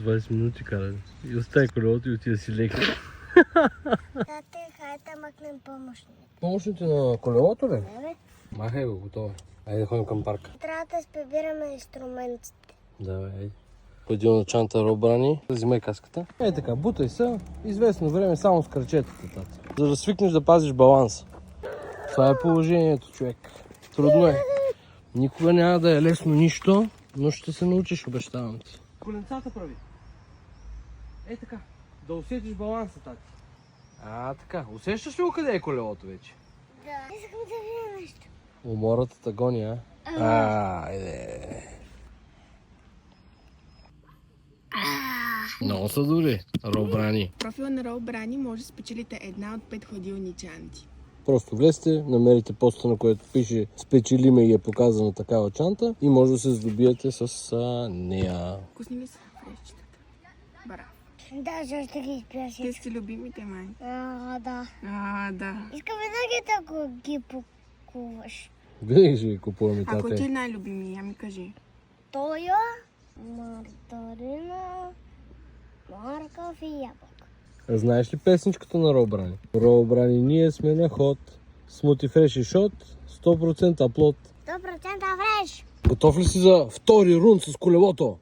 20 минути каране. И остави колелото и отида си лекар. Тате, хайде махнем помощните. Помощните на колелото ли? Не, бе. Махай го, готово е. Айде да ходим към парка. Трябва да спебираме инструментите. Давай, айде. Ходил на чанта Робрани, взимай каската. Ей така, бутай се. Известно време само с крачетата, тата. За да свикнеш да пазиш баланс. Това е положението, човек. Трудно е. Никога няма да е лесно нищо, но ще се научиш, обещавам ти. Коленцата прави. Ей така, да усетиш баланса, тати. Така. Усещаш ли къде е колелото вече? Да. Искам да видя нещо. Умората те гони, а? Айде. Много са добри, Робрани. Профила на Робрани може да спечелите една от 5 хладилни чанти. Просто влезте, намерите поста, на което пише спечелиме и е показана такава чанта и може да се здобиете с нея. Вкусни ли са фрешчетата? Браво. Да, ще ги изпяша. Те си любимите, май. Да. Да. Искам винаги да ги покуваш. Винаги ще ви купуваме, Ако ти е тате. най-любимия, ми кажи. Тоя, мартарина, морков и ябълка. Знаеш ли песничката на Робрани? Робрани, ние сме на ход. Смути фреш и шот, 100% плод. 100% фреш. Готов ли си за втори рун с колелото?